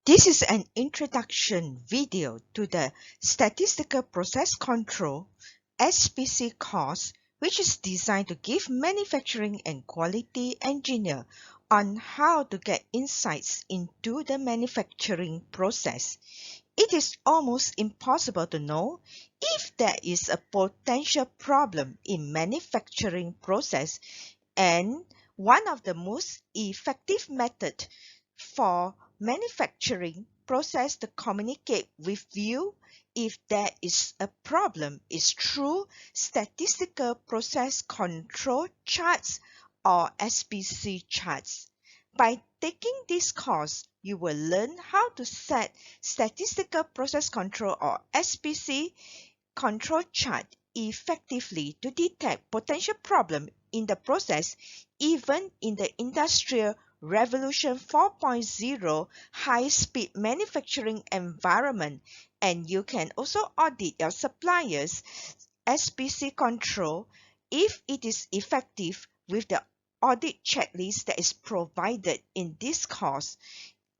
This is an introduction video to the Statistical Process Control SPC course, which is designed to give manufacturing and quality engineer on how to get insights into the manufacturing process. It is almost impossible to know if there is a potential problem in manufacturing process, and one of the most effective methods for manufacturing process to communicate with you if there is a problem is through statistical process control charts or SPC charts. By taking this course, you will learn how to set statistical process control or SPC control chart effectively to detect potential problems in the process, even in the Industrial Revolution 4.0 high-speed manufacturing environment. And you can also audit your suppliers' SPC control if it is effective with the audit checklist that is provided in this course,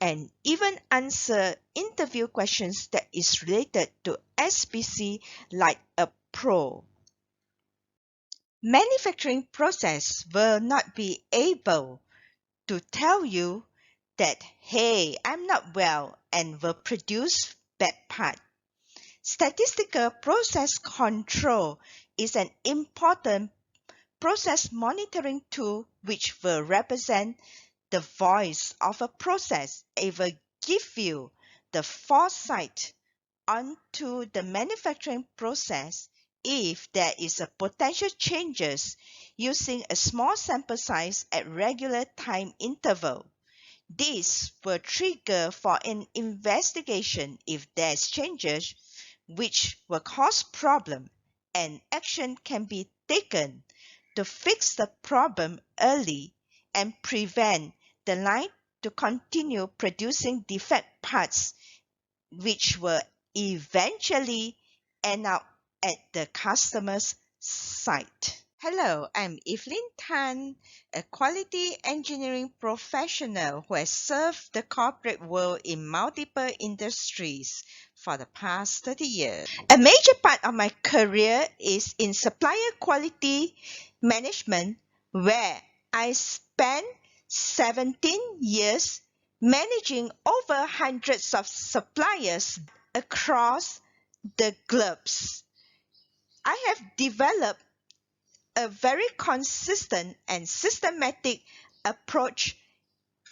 and even answer interview questions that is related to SPC like a pro. Manufacturing process will not be able to tell you that, hey, I'm not well, and will produce bad part. Statistical process control is an important process monitoring tool which will represent the voice of a process. It will give you the foresight onto the manufacturing process if there is a potential changes using a small sample size at regular time interval. This will trigger for an investigation if there's changes which will cause problem, and action can be taken to fix the problem early and prevent the line to continue producing defect parts which will eventually end up at the customer's site. Hello, I'm Evelyn Tan, a quality engineering professional who has served the corporate world in multiple industries for the past 30 years. A major part of my career is in supplier quality management, where I spent 17 years managing over hundreds of suppliers across the globes. I have developed a very consistent and systematic approach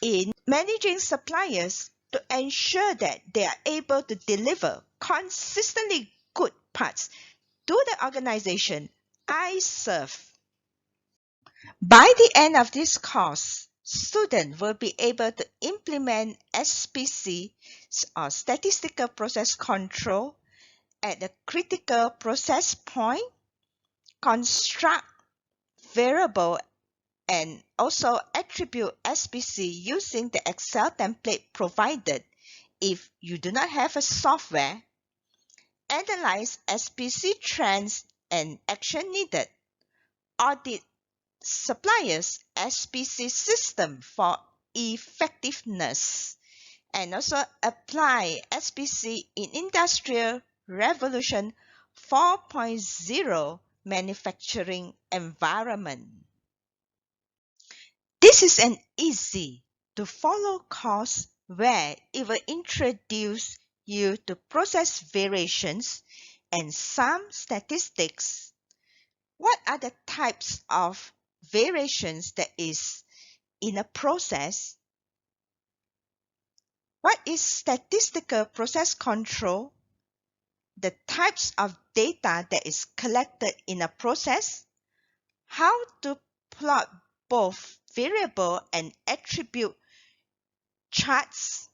in managing suppliers to ensure that they are able to deliver consistently good parts to the organization I serve. By the end of this course, students will be able to implement SPC or Statistical Process Control at the critical process point, construct variable and also attribute SPC using the Excel template provided if you do not have a software, analyze SPC trends and action needed, audit suppliers' SPC system for effectiveness, and also apply SPC in Industrial Revolution 4.0 manufacturing environment. This is an easy to follow course where it will introduce you to process variations and some statistics. What are the types of variations that is in a process? What is statistical process control? The types of data that is collected in a process? How to plot both variable and attribute charts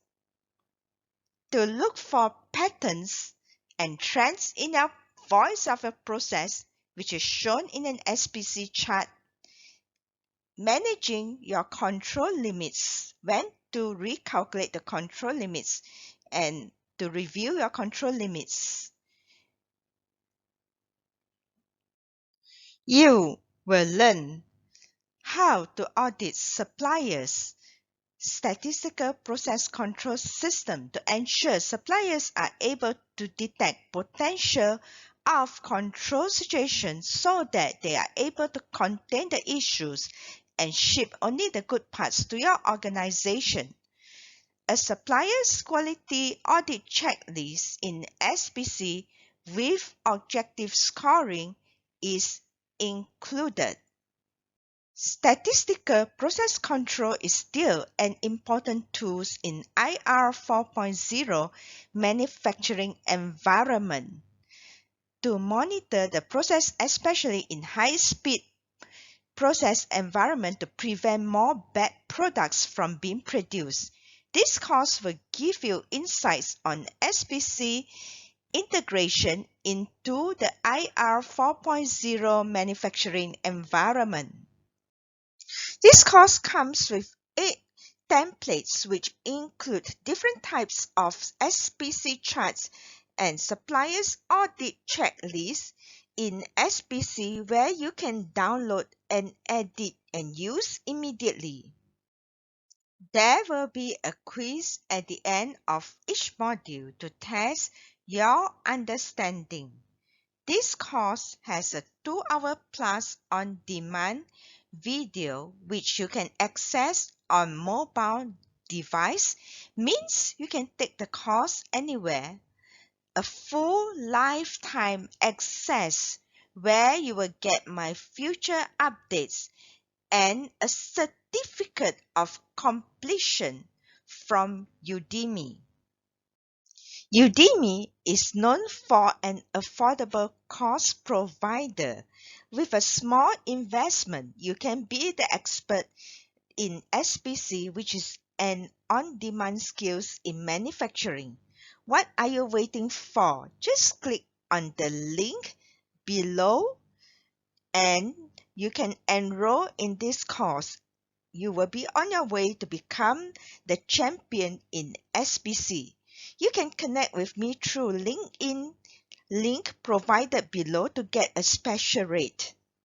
to look for patterns and trends in a voice of a process, which is shown in an SPC chart. Managing your control limits, when to recalculate the control limits and to review your control limits. You will learn how to audit suppliers' statistical process control system to ensure suppliers are able to detect potential of control situations so that they are able to contain the issues and ship only the good parts to your organization. A supplier's quality audit checklist in SPC with objective scoring is included. Statistical process control is still an important tool in IR 4.0 manufacturing environment. To monitor the process, especially in high-speed process environment to prevent more bad products from being produced. This course will give you insights on SPC integration into the IR 4.0 manufacturing environment. This course comes with 8 templates which include different types of SPC charts and suppliers audit checklists in SPC where you can download and edit and use immediately. There will be a quiz at the end of each module to test your understanding. This course has a 2-hour plus on-demand video which you can access on mobile device, means you can take the course anywhere. A full lifetime access where you will get my future updates and a certificate of completion from Udemy. Udemy is known for an affordable course provider. With a small investment, you can be the expert in SPC, which is an on-demand skills in manufacturing. What are you waiting for? Just click on the link below and you can enroll in this course. You will be on your way to become the champion in SPC. You can connect with me through LinkedIn link provided below to get a special rate.